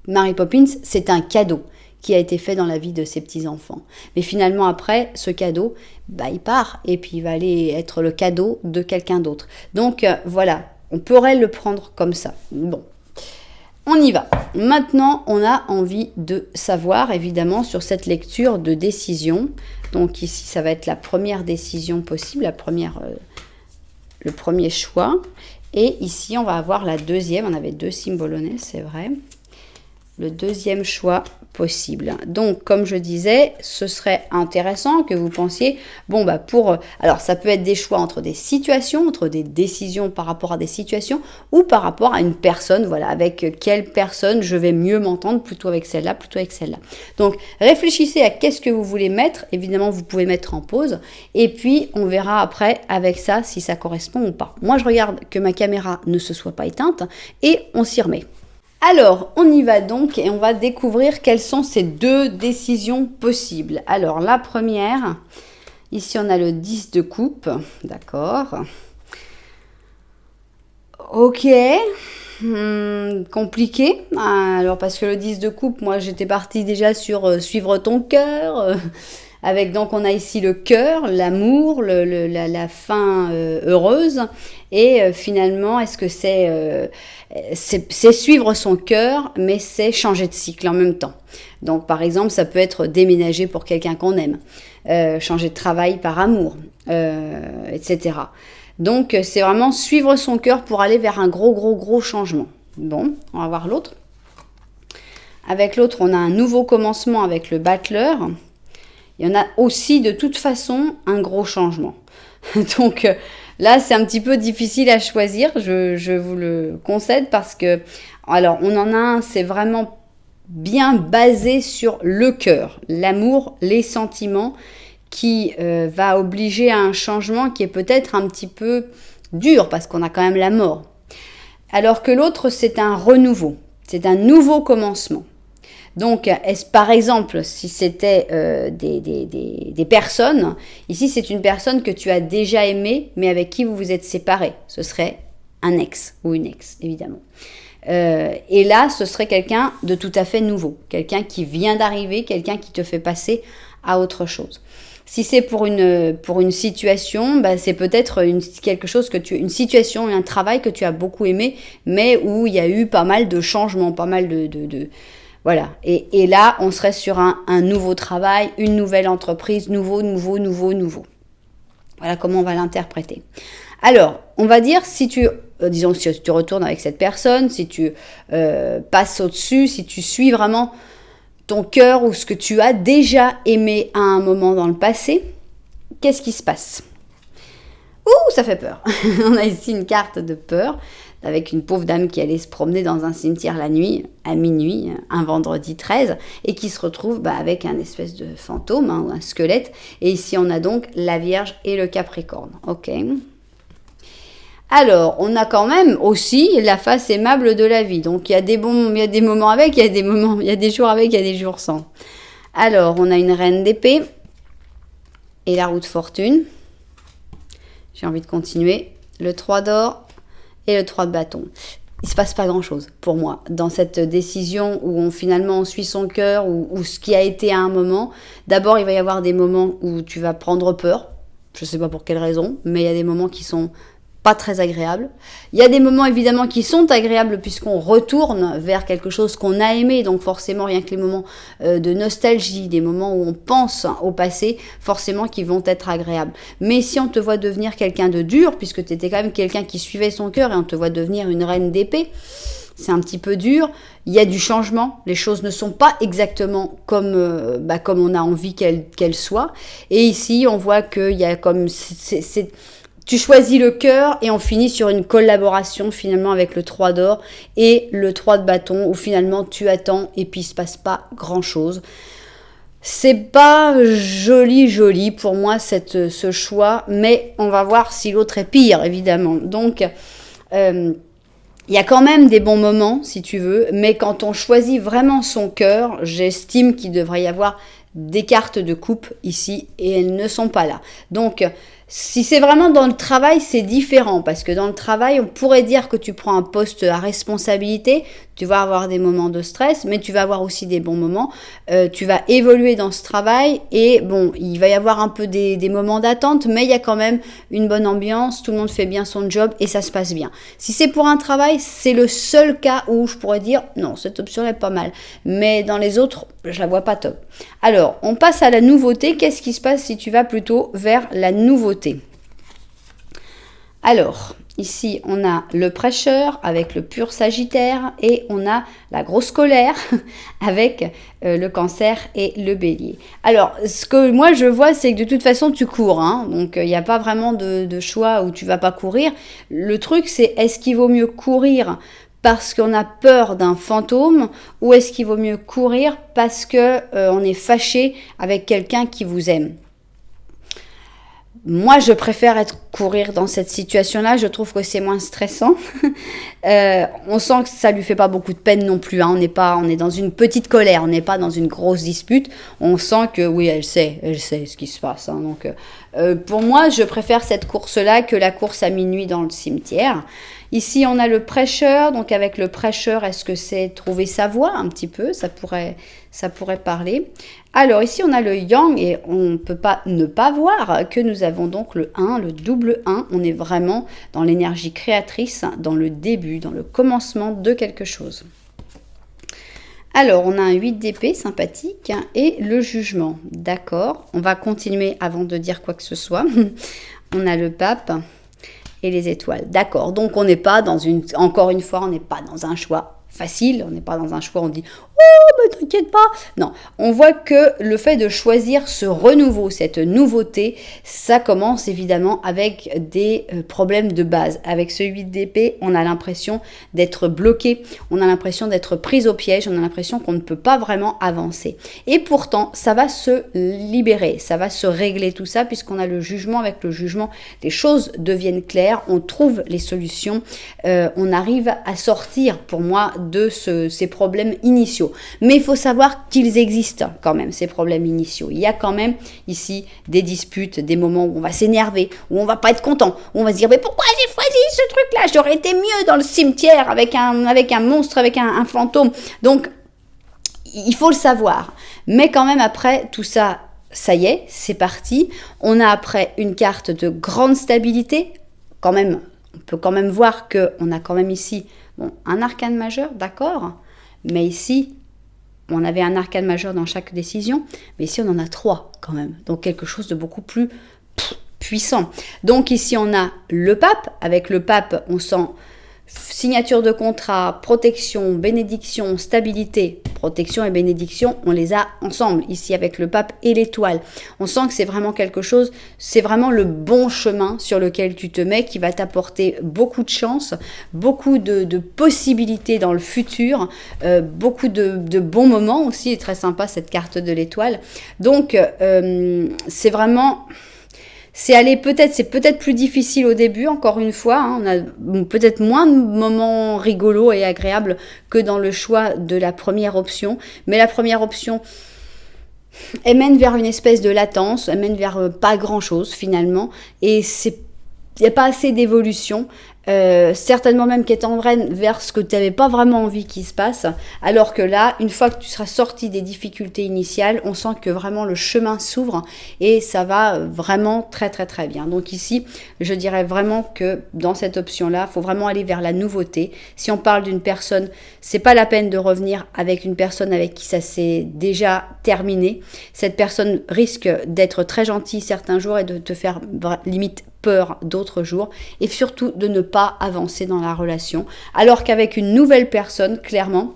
Mary Poppins, c'est un cadeau qui a été fait dans la vie de ses petits-enfants. Mais finalement, après, ce cadeau, il part et puis il va aller être le cadeau de quelqu'un d'autre. Donc, voilà, on pourrait le prendre comme ça. Bon, on y va. Maintenant, on a envie de savoir, évidemment, sur cette lecture de décision. Donc ici, ça va être la première décision possible, le premier choix. Et ici, on va avoir la deuxième. On avait 2 symbolonais, c'est vrai. Le deuxième choix possible. Donc, comme je disais, ce serait intéressant que vous pensiez, alors ça peut être des choix entre des situations, entre des décisions par rapport à des situations, ou par rapport à une personne, voilà, avec quelle personne je vais mieux m'entendre, plutôt avec celle-là, plutôt avec celle-là. Donc, réfléchissez à qu'est-ce que vous voulez mettre, évidemment, vous pouvez mettre en pause, et puis on verra après avec ça si ça correspond ou pas. Moi, je regarde que ma caméra ne se soit pas éteinte, et on s'y remet. Alors, on y va donc et on va découvrir quelles sont ces 2 décisions possibles. Alors, la première, ici on a le 10 de coupe, d'accord. Ok, compliqué. Alors, parce que le 10 de coupe, moi j'étais partie déjà sur suivre ton cœur. Avec donc on a ici le cœur, l'amour, la fin heureuse, et finalement est-ce que c'est suivre son cœur, mais c'est changer de cycle en même temps. Donc par exemple ça peut être déménager pour quelqu'un qu'on aime, changer de travail par amour, etc. Donc c'est vraiment suivre son cœur pour aller vers un gros changement. Bon, on va voir l'autre. Avec l'autre on a un nouveau commencement avec le battleur. Il y en a aussi de toute façon un gros changement. Donc là, c'est un petit peu difficile à choisir, je vous le concède parce que, alors on en a un, c'est vraiment bien basé sur le cœur, l'amour, les sentiments, qui va obliger à un changement qui est peut-être un petit peu dur parce qu'on a quand même la mort. Alors que l'autre, c'est un renouveau, c'est un nouveau commencement. Donc, par exemple, si c'était des personnes, ici c'est une personne que tu as déjà aimée, mais avec qui vous vous êtes séparés. Ce serait un ex ou une ex, évidemment. Et là, ce serait quelqu'un de tout à fait nouveau, quelqu'un qui vient d'arriver, quelqu'un qui te fait passer à autre chose. Si c'est pour une situation, c'est peut-être quelque chose une situation, un travail que tu as beaucoup aimé, mais où il y a eu pas mal de changements, pas mal de voilà, et là, on serait sur un nouveau travail, une nouvelle entreprise, nouveau. Voilà comment on va l'interpréter. Alors, on va dire, si tu retournes avec cette personne, si tu passes au-dessus, si tu suis vraiment ton cœur ou ce que tu as déjà aimé à un moment dans le passé, qu'est-ce qui se passe? Ouh, ça fait peur. On a ici une carte de peur, avec une pauvre dame qui allait se promener dans un cimetière la nuit, à minuit, un vendredi 13, et qui se retrouve avec un espèce de fantôme, ou un squelette. Et ici, on a donc la Vierge et le Capricorne. Ok. Alors, on a quand même aussi la face aimable de la vie. Donc, il y a des moments avec, il y a des jours avec, il y a des jours sans. Alors, on a une reine d'épée et la roue de fortune. J'ai envie de continuer. Le 3 d'or et le 3 de bâton. Il ne se passe pas grand-chose pour moi dans cette décision où finalement on suit son cœur ou ce qui a été à un moment. D'abord, il va y avoir des moments où tu vas prendre peur. Je ne sais pas pour quelle raison, mais il y a des moments qui sont pas très agréables. Il y a des moments évidemment qui sont agréables puisqu'on retourne vers quelque chose qu'on a aimé, donc forcément rien que les moments de nostalgie, des moments où on pense au passé, forcément qui vont être agréables. Mais si on te voit devenir quelqu'un de dur, puisque tu étais quand même quelqu'un qui suivait son cœur et on te voit devenir une reine d'épée, c'est un petit peu dur, il y a du changement, les choses ne sont pas exactement comme on a envie qu'elles soient. Et ici, on voit qu'il y a comme... Tu choisis le cœur et on finit sur une collaboration finalement avec le 3 d'or et le 3 de bâton où finalement tu attends et puis il ne se passe pas grand-chose. C'est pas joli pour moi ce choix, mais on va voir si l'autre est pire évidemment. Donc Il y a quand même des bons moments, si tu veux, mais quand on choisit vraiment son cœur, j'estime qu'il devrait y avoir des cartes de coupe ici et elles ne sont pas là. Donc, si c'est vraiment dans le travail, c'est différent parce que dans le travail, on pourrait dire que tu prends un poste à responsabilité, tu vas avoir des moments de stress, mais tu vas avoir aussi des bons moments. Tu vas évoluer dans ce travail et bon, il va y avoir un peu des moments d'attente, mais il y a quand même une bonne ambiance, tout le monde fait bien son job et ça se passe bien. Si c'est pour un travail, c'est le seul cas où je pourrais dire non, cette option est pas mal, mais dans les autres, je la vois pas top. Alors, on passe à la nouveauté. Qu'est-ce qui se passe si tu vas plutôt vers la nouveauté? Alors, ici, on a le prêcheur avec le pur Sagittaire et on a la grosse colère avec le Cancer et le Bélier. Alors, ce que moi je vois, c'est que de toute façon, tu cours. Donc, il n'y a pas vraiment de choix où tu vas pas courir. Le truc, c'est est-ce qu'il vaut mieux courir parce qu'on a peur d'un fantôme ou est-ce qu'il vaut mieux courir parce que on est fâché avec quelqu'un qui vous aime? Moi, je préfère courir dans cette situation-là. Je trouve que c'est moins stressant. On sent que ça lui fait pas beaucoup de peine non plus. On est dans une petite colère. On n'est pas dans une grosse dispute. On sent que oui, elle sait ce qui se passe. Donc, pour moi, je préfère cette course-là que la course à minuit dans le cimetière. Ici, on a le prêcheur. Donc, avec le prêcheur, est-ce que c'est trouver sa voie un petit peu? Ça pourrait parler. Alors, ici, on a le yang et on ne peut pas ne pas voir que nous avons donc le 1, le double 1. On est vraiment dans l'énergie créatrice, dans le début, dans le commencement de quelque chose. Alors, on a un 8 d'épée sympathique et le jugement. D'accord, on va continuer avant de dire quoi que ce soit. On a le pape et les étoiles. D'accord, donc on n'est pas encore une fois, on n'est pas dans un choix facile, on n'est pas dans un choix, on dit « Oh, mais t'inquiète pas !» Non, on voit que le fait de choisir ce renouveau, cette nouveauté, ça commence évidemment avec des problèmes de base. Avec ce 8 d'épée, on a l'impression d'être bloqué, on a l'impression d'être pris au piège, on a l'impression qu'on ne peut pas vraiment avancer. Et pourtant, ça va se libérer, ça va se régler tout ça, puisqu'on a le jugement. Avec le jugement, les choses deviennent claires, on trouve les solutions, on arrive à sortir, pour moi, de ces problèmes initiaux. Mais il faut savoir qu'ils existent quand même, ces problèmes initiaux. Il y a quand même ici des disputes, des moments où on va s'énerver, où on va pas être content, où on va se dire mais pourquoi j'ai choisi ce truc-là? J'aurais été mieux dans le cimetière avec un monstre, avec un fantôme. Donc, il faut le savoir. Mais quand même après tout ça, ça y est, c'est parti. On a après une carte de grande stabilité. Quand même, on peut quand même voir qu'on a quand même ici un arcane majeur, d'accord, mais ici, on avait un arcane majeur dans chaque décision, mais ici, on en a 3 quand même, donc quelque chose de beaucoup plus puissant. Donc ici, on a le pape. Avec le pape, on sent signature de contrat, protection, bénédiction, stabilité. Protection et bénédiction, on les a ensemble, ici avec le pape et l'étoile. On sent que c'est vraiment quelque chose, c'est vraiment le bon chemin sur lequel tu te mets, qui va t'apporter beaucoup de chance, beaucoup de possibilités dans le futur, beaucoup de bons moments aussi, et très sympa cette carte de l'étoile. Donc, c'est vraiment... c'est peut-être plus difficile au début, encore une fois, on a peut-être moins de moments rigolos et agréables que dans le choix de la première option, mais la première option, elle mène vers une espèce de latence, elle mène vers pas grand-chose finalement, et il n'y a pas assez d'évolution, certainement même qu'elle t'entraîne vers ce que tu n'avais pas vraiment envie qu'il se passe, alors que là, une fois que tu seras sorti des difficultés initiales, on sent que vraiment le chemin s'ouvre et ça va vraiment très très très bien. Donc ici, je dirais vraiment que dans cette option-là, il faut vraiment aller vers la nouveauté. Si on parle d'une personne, c'est pas la peine de revenir avec une personne avec qui ça s'est déjà terminé. Cette personne risque d'être très gentille certains jours et de te faire limite peur d'autres jours, et surtout de ne pas avancer dans la relation, alors qu'avec une nouvelle personne, clairement,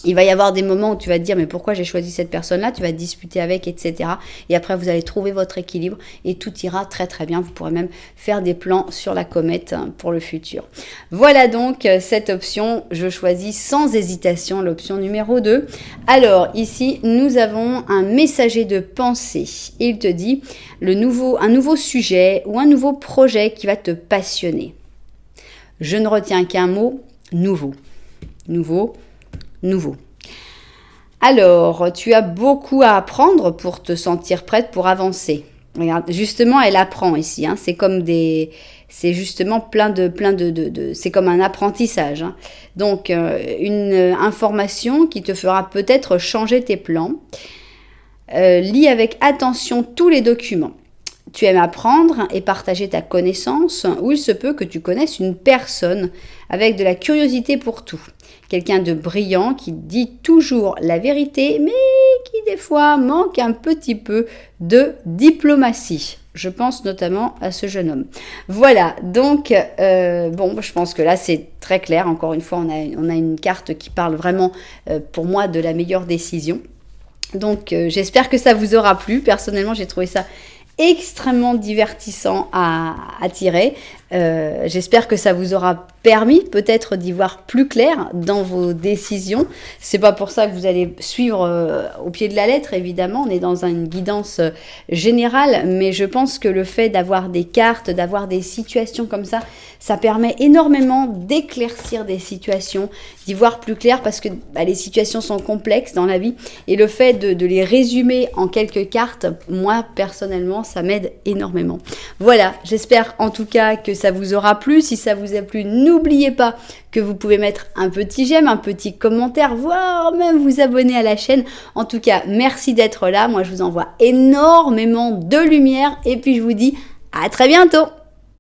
il va y avoir des moments où tu vas te dire mais pourquoi j'ai choisi cette personne-là, tu vas discuter avec, etc. Et après vous allez trouver votre équilibre et tout ira très très bien. Vous pourrez même faire des plans sur la comète pour le futur. Voilà donc cette option, je choisis sans hésitation l'option numéro 2. Alors ici nous avons un messager de pensée. Il te dit un nouveau sujet ou un nouveau projet qui va te passionner. Je ne retiens qu'un mot, nouveau, nouveau, nouveau. Alors, tu as beaucoup à apprendre pour te sentir prête pour avancer. Regarde, justement, elle apprend ici. Hein. C'est justement c'est comme un apprentissage. Hein. Donc, une information qui te fera peut-être changer tes plans. Lis avec attention tous les documents. Tu aimes apprendre et partager ta connaissance, ou il se peut que tu connaisses une personne avec de la curiosité pour tout. Quelqu'un de brillant qui dit toujours la vérité, mais qui des fois manque un petit peu de diplomatie. Je pense notamment à ce jeune homme. Voilà, donc, je pense que là, c'est très clair. Encore une fois, on a une carte qui parle vraiment, pour moi, de la meilleure décision. Donc, j'espère que ça vous aura plu. Personnellement, j'ai trouvé ça extrêmement divertissant à tirer. J'espère que ça vous aura permis peut-être d'y voir plus clair dans vos décisions. C'est pas pour ça que vous allez suivre au pied de la lettre, évidemment. On est dans une guidance générale, mais je pense que le fait d'avoir des cartes, d'avoir des situations comme ça permet énormément d'éclaircir des situations, d'y voir plus clair parce que les situations sont complexes dans la vie et le fait de les résumer en quelques cartes, moi personnellement, ça m'aide énormément. Voilà, j'espère en tout cas que ça vous aura plu. Si ça vous a plu, n'oubliez pas que vous pouvez mettre un petit j'aime, un petit commentaire, voire même vous abonner à la chaîne. En tout cas, merci d'être là. Moi, je vous envoie énormément de lumière et puis je vous dis à très bientôt.